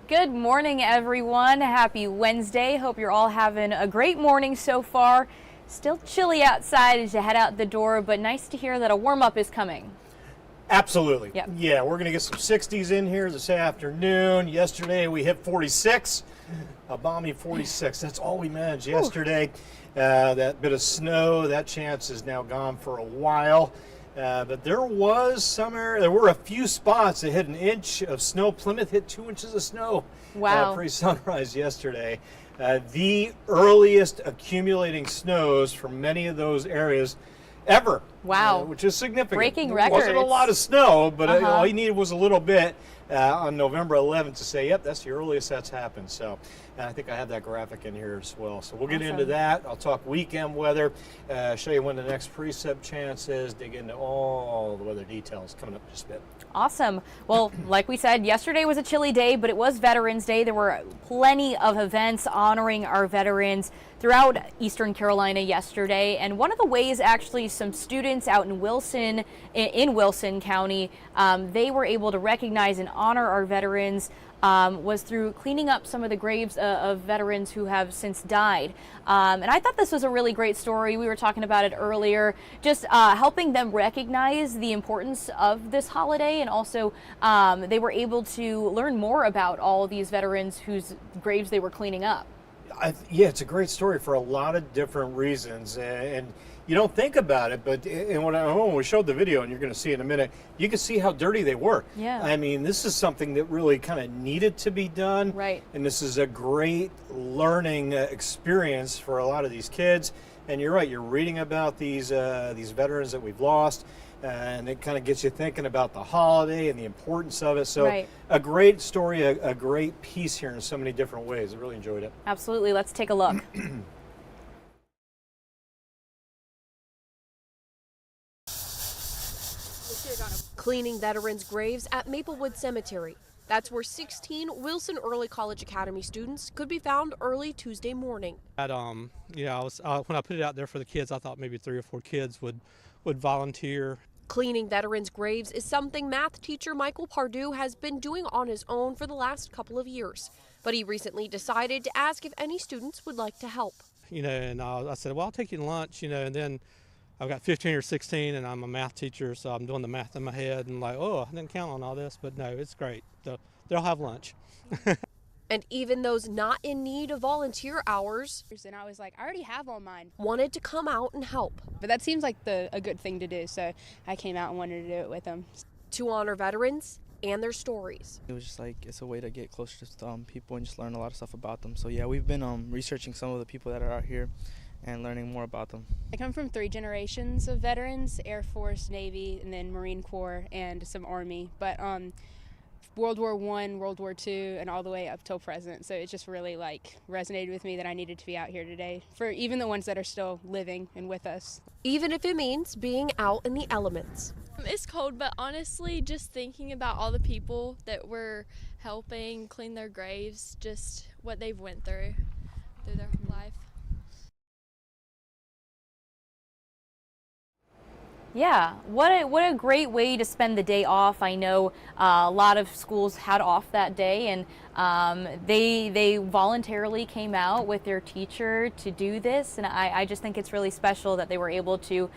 Good morning, everyone. Happy Wednesday. Hope you're all having a great morning so far. Still chilly outside as you head out the door, but nice to hear that a warm-up is coming. Absolutely. Yep. Yeah, we're going to get some 60s in here this afternoon. Yesterday we hit 46, a balmy 46. That's all we managed yesterday. That bit of snow, that chance is now gone for a while. But there were a few spots that hit an inch of snow. Plymouth hit 2 inches of snow. Wow. Pre-sunrise yesterday. The earliest accumulating snows for many of those areas ever. Wow. Which is significant. Breaking There wasn't records. a lot of snow, but all you needed was a little bit on November 11th to say, yep, that's the earliest that's happened. So I think I have that graphic in here as well. So we'll get into that. I'll talk weekend weather, show you when the next precip chance is, dig into all the weather details coming up just a bit. Awesome. Well, like we said, yesterday was a chilly day, but it was Veterans Day. There were plenty of events honoring our veterans throughout Eastern Carolina yesterday. And one of the ways actually some students out in Wilson County, they were able to recognize and honor our veterans was through cleaning up some of the graves of veterans who have since died. And I thought this was a really great story. We were talking about it earlier, just helping them recognize the importance of this holiday, and also they were able to learn more about all of these veterans whose graves they were cleaning up. Yeah, it's a great story for a lot of different reasons, and you don't think about it, but when we showed the video, and you're going to see in a minute, you can see how dirty they were. Yeah. I mean, this is something that really kind of needed to be done. Right. And this is a great learning experience for a lot of these kids. And you're right, you're reading about these veterans that we've lost, and it kind of gets you thinking about the holiday and the importance of it. So right. A great story, a great piece here in so many different ways. I really enjoyed it. Absolutely. Let's take a look. Cleaning veterans' graves at Maplewood Cemetery. That's where 16 Wilson Early College Academy students could be found early Tuesday morning. When I put it out there for the kids, I thought maybe 3 or 4 kids would volunteer. Cleaning veterans' graves is something math teacher Michael Pardue has been doing on his own for the last couple of years. But he recently decided to ask if any students would like to help. And I said, well, I'll take you to lunch, and then I've got 15 or 16, and I'm a math teacher, so I'm doing the math in my head, and like, oh, I didn't count on all this, but no, it's great. They'll have lunch. And even those not in need of volunteer hours, and I was like, I already have all mine, wanted to come out and help. but that seems like a good thing to do, so I came out and wanted to do it with them. To honor veterans and their stories. It was just like, it's a way to get closer to people and just learn a lot of stuff about them. So yeah, we've been researching some of the people that are out here and learning more about them. I come from 3 generations of veterans: Air Force, Navy, and then Marine Corps, and some Army. But World War I, World War II, and all the way up till present. So it just really resonated with me that I needed to be out here today, for even the ones that are still living and with us. Even if it means being out in the elements. It's cold, but honestly, just thinking about all the people that we're helping clean their graves, just what they've went through their life. Yeah, what a great way to spend the day off. I know a lot of schools had off that day, and they voluntarily came out with their teacher to do this, and I just think it's really special that they were able to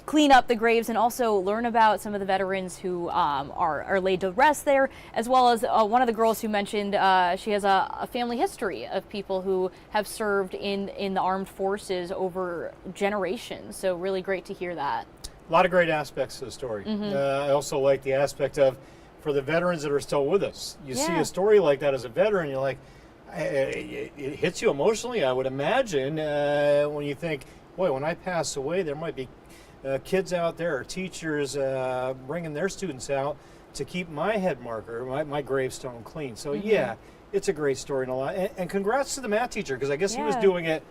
clean up the graves and also learn about some of the veterans who are laid to rest there, as well as one of the girls who mentioned she has a family history of people who have served in the armed forces over generations. So really great to hear that. A lot of great aspects to the story. I also like the aspect of, for the veterans that are still with us, you see a story like that as a veteran, you're like, it hits you emotionally, I would imagine, when you think, boy, when I pass away, there might be kids out there or teachers bringing their students out to keep my head marker, my gravestone clean. So yeah, it's a great story and a lot. And congrats to the math teacher, because I guess he was doing it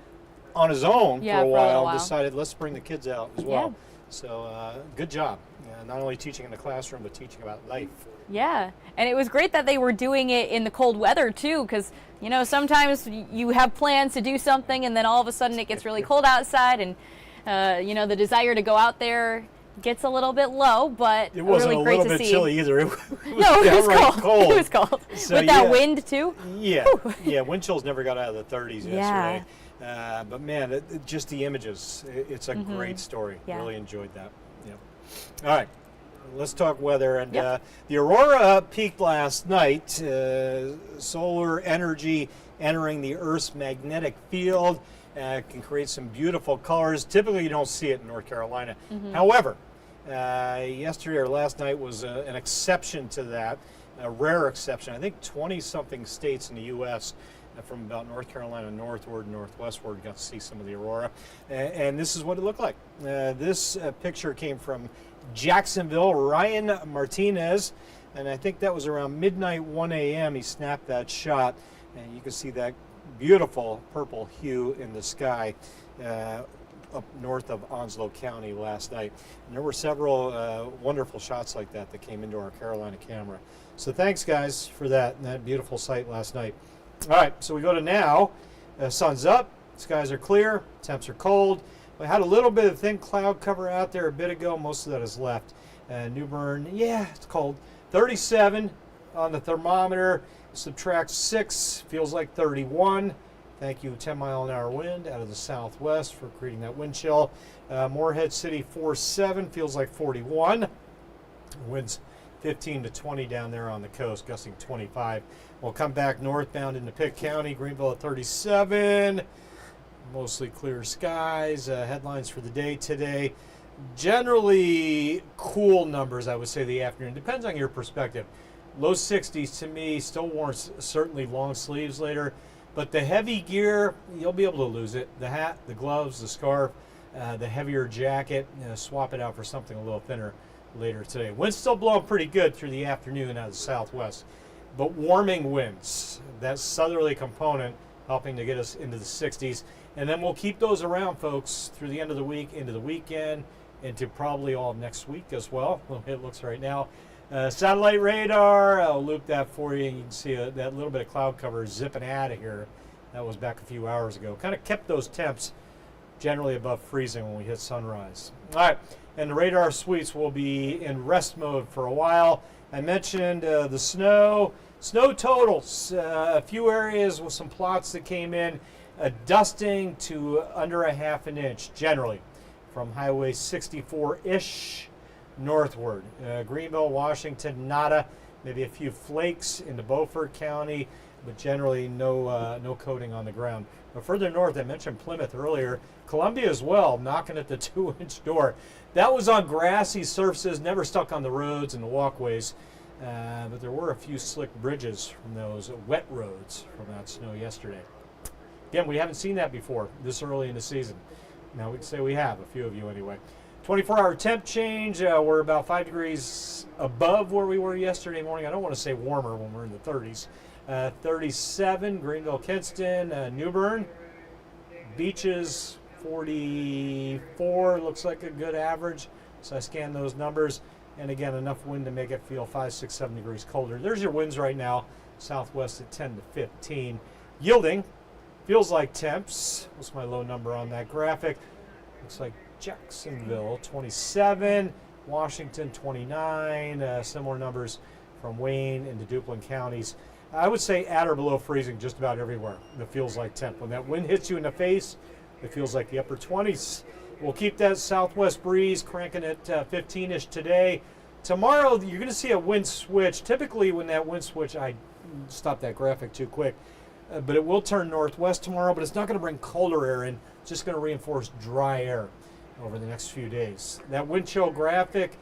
on his own for a while. Decided, let's bring the kids out as well. So good job. Not only teaching in the classroom, but teaching about life. Yeah, and it was great that they were doing it in the cold weather too, because sometimes you have plans to do something and then all of a sudden it gets really cold outside, and the desire to go out there gets a little bit low, but It wasn't really a great little to bit see. chilly either. It was No, it was downright cold. It was cold. So, With that yeah. wind too. Yeah, yeah. Wind chills never got out of the 30s Yeah. yesterday. But man, just the images. It's a great story. Yeah. Really enjoyed that. Yeah. All right. Let's talk weather. And Yep. the aurora peaked last night. Solar energy entering the Earth's magnetic field can create some beautiful colors. Typically, you don't see it in North Carolina. However, yesterday or last night was an exception to that, a rare exception. I think 20-something states in the U.S. From about North Carolina northward and northwestward got to see some of the aurora. And this is what it looked like. This picture came from Jacksonville, Ryan Martinez, and I think that was around midnight, 1 a.m. he snapped that shot, and you can see that beautiful purple hue in the sky up north of Onslow County last night. And there were several wonderful shots like that came into our Carolina camera. So thanks, guys, for that beautiful sight last night. All right, so we go to now. Sun's up, skies are clear, temps are cold. We had a little bit of thin cloud cover out there a bit ago. Most of that is left. New Bern, yeah, it's cold. 37 on the thermometer. Subtract 6, feels like 31. Thank you, 10-mile-an-hour wind out of the southwest for creating that wind chill. Morehead City, 47, feels like 41. Winds 15 to 20 down there on the coast, gusting 25. We'll come back northbound into Pitt County, Greenville at 37. Mostly clear skies. Headlines for the day today. Generally cool numbers, I would say, the afternoon. Depends on your perspective. Low 60s to me, still warrants certainly long sleeves later. But the heavy gear, you'll be able to lose it. The hat, the gloves, the scarf, the heavier jacket, swap it out for something a little thinner later today. Wind's still blowing pretty good through the afternoon out of the southwest. But warming winds, that southerly component helping to get us into the 60s. And then we'll keep those around, folks, through the end of the week, into the weekend, into probably all of next week as well. It looks right now. Satellite radar, I'll loop that for you. You can see that little bit of cloud cover zipping out of here. That was back a few hours ago. Kind of kept those temps generally above freezing when we hit sunrise. All right, and the radar suites will be in rest mode for a while. I mentioned the snow totals. A few areas with some plots that came in. A dusting to under a half an inch generally from Highway 64-ish northward. Greenville, Washington, nada. Maybe a few flakes into Beaufort County, but generally no coating on the ground. But further north, I mentioned Plymouth earlier. Columbia as well, knocking at the 2-inch door. That was on grassy surfaces, never stuck on the roads and the walkways. But there were a few slick bridges from those wet roads from that snow yesterday. Again, we haven't seen that before this early in the season. Now we can say we have, a few of you anyway. 24-hour temp change, we're about 5 degrees above where we were yesterday morning. I don't want to say warmer when we're in the 30s. 37, Greenville, Kinston, New Bern. Beaches, 44, looks like a good average. So I scanned those numbers. And again, enough wind to make it feel 5, 6, 7 degrees colder. There's your winds right now. Southwest at 10 to 15. Yielding, feels like temps. What's my low number on that graphic? Looks like Jacksonville, 27. Washington, 29. Similar numbers from Wayne into Duplin counties. I would say at or below freezing just about everywhere. It feels like temp. When that wind hits you in the face, it feels like the upper 20s. We'll keep that southwest breeze cranking at 15-ish today. Tomorrow, you're going to see a wind switch. Typically, when that wind switch, I stopped that graphic too quick, but it will turn northwest tomorrow, but it's not going to bring colder air in. It's just going to reinforce dry air over the next few days. That wind chill graphic,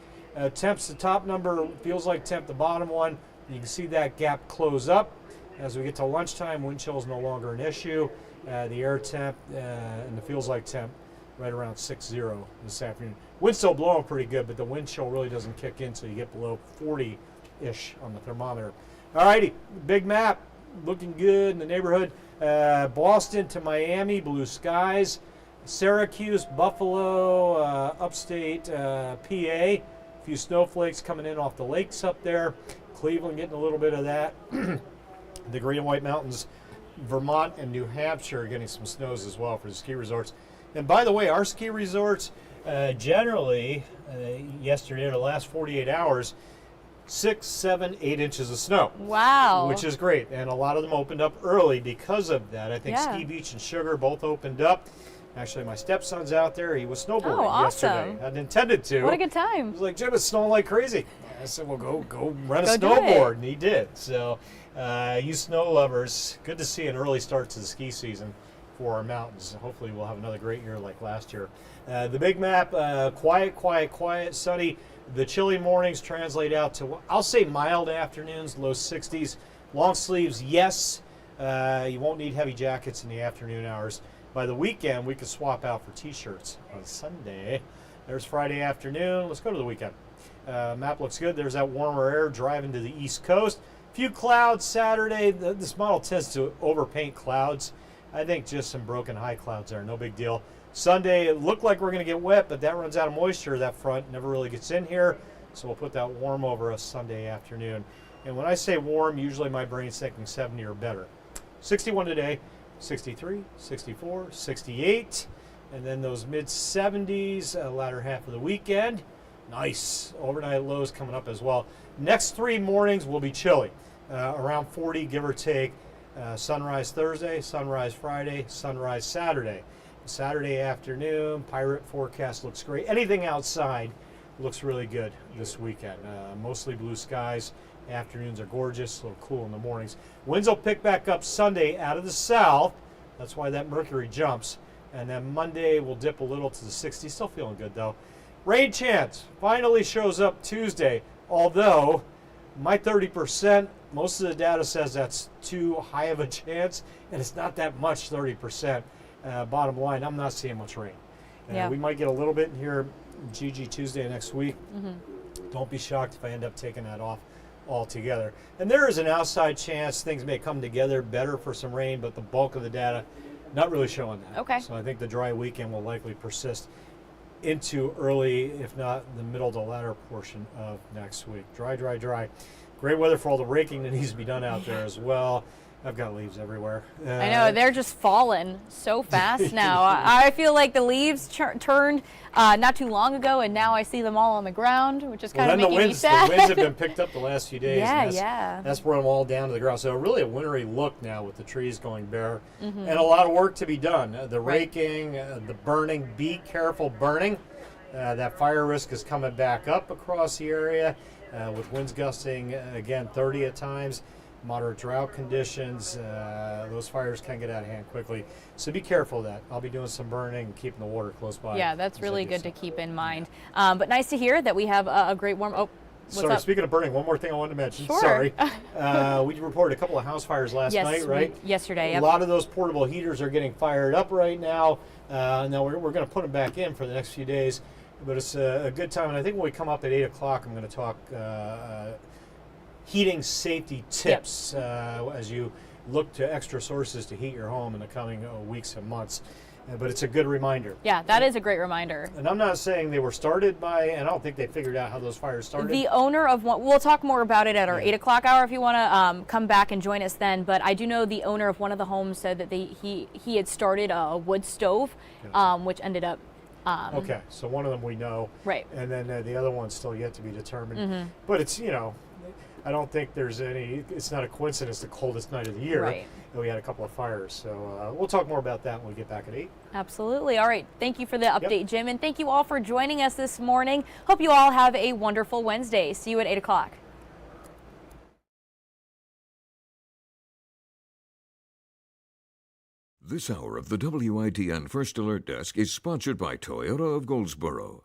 temps the top number, feels like temp the bottom one. You can see that gap close up. As we get to lunchtime, wind chill is no longer an issue. The air temp and the feels like temp right around 6-0 this afternoon. Wind's still blowing pretty good, but the wind chill really doesn't kick in until you get below 40-ish on the thermometer. All righty, big map, looking good in the neighborhood. Boston to Miami, blue skies. Syracuse, Buffalo, upstate PA. A few snowflakes coming in off the lakes up there. Cleveland getting a little bit of that. The Green and White Mountains, Vermont and New Hampshire getting some snows as well for the ski resorts. And by the way, our ski resorts, Generally, yesterday, the last 48 hours, 6, 7, 8 inches of snow. Wow. Which is great. And a lot of them opened up early because of that. I think Ski Beach and Sugar both opened up. Actually, my stepson's out there. He was snowboarding yesterday. I intended to. What a good time. He was like, Jim, it's snowing like crazy. I said, well, go rent a Go do snowboard. it. And he did. So, you snow lovers, good to see an early start to the ski season for our mountains. Hopefully, we'll have another great year like last year. The big map, quiet, sunny. The chilly mornings translate out to, I'll say, mild afternoons, low 60s. Long sleeves, yes. You won't need heavy jackets in the afternoon hours. By the weekend, we could swap out for T-shirts on Sunday. There's Friday afternoon. Let's go to the weekend. Map looks good. There's that warmer air driving to the east coast. Few clouds Saturday. This model tends to overpaint clouds. I think just some broken high clouds there. No big deal. Sunday, it looked like we're going to get wet, but that runs out of moisture. That front never really gets in here, so we'll put that warm over us Sunday afternoon. And when I say warm, usually my brain's thinking 70 or better. 61 today, 63, 64, 68, and then those mid-70s, latter half of the weekend. Nice. Overnight lows coming up as well. Next 3 mornings will be chilly, around 40, give or take. Sunrise Thursday, sunrise Friday, sunrise Saturday. Saturday afternoon, pirate forecast looks great. Anything outside looks really good this weekend. Mostly blue skies. Afternoons are gorgeous, a little cool in the mornings. Winds will pick back up Sunday out of the south. That's why that mercury jumps. And then Monday will dip a little to the 60s. Still feeling good though. Rain chance finally shows up Tuesday, although my 30%, most of the data says that's too high of a chance, and it's not that much, 30%. Bottom line, I'm not seeing much rain. We might get a little bit in here, Gigi, Tuesday next week. Don't be shocked if I end up taking that off altogether. And there is an outside chance things may come together better for some rain, but the bulk of the data not really showing that. Okay. So I think the dry weekend will likely persist into early, if not the middle to latter portion of next week. Dry. Great weather for all the raking that needs to be done out there as well. I've got leaves everywhere. I know, they're just falling so fast now. I feel like the leaves turned not too long ago, and now I see them all on the ground, which is kind of making me sad. The winds have been picked up the last few days. Yeah, That's brought them all down to the ground. So really a wintry look now with the trees going bare, and a lot of work to be done. The raking, the burning. Be careful burning. That fire risk is coming back up across the area with winds gusting, again, 30 at times. Moderate drought conditions, those fires can get out of hand quickly. So be careful of that. I'll be doing some burning and keeping the water close by. Yeah, that's really good to keep in mind. But nice to hear that we have a great warm... Oh, sorry, speaking of burning, one more thing I wanted to mention. Sure. Sorry. We reported a couple of house fires last night, right? Yesterday, A lot of those portable heaters are getting fired up right now. Now we're going to put them back in for the next few days. But it's a good time. And I think when we come up at 8 o'clock, I'm going to talk... heating safety tips as you look to extra sources to heat your home in the coming weeks and months. But it's a good reminder. Yeah, that is a great reminder. And I'm not saying they were started by, and I don't think they figured out how those fires started. The owner of one, we'll talk more about it at our 8 o'clock hour if you want to come back and join us then. But I do know the owner of one of the homes said that he had started a wood stove, which ended up okay, so one of them we know. Right. And then the other one's still yet to be determined. But it's, I don't think there's it's not a coincidence the coldest night of the year. Right. And we had a couple of fires. So we'll talk more about that when we get back at 8. Absolutely. All right. Thank you for the update, Jim. And thank you all for joining us this morning. Hope you all have a wonderful Wednesday. See you at 8 o'clock. This hour of the WITN First Alert Desk is sponsored by Toyota of Goldsboro.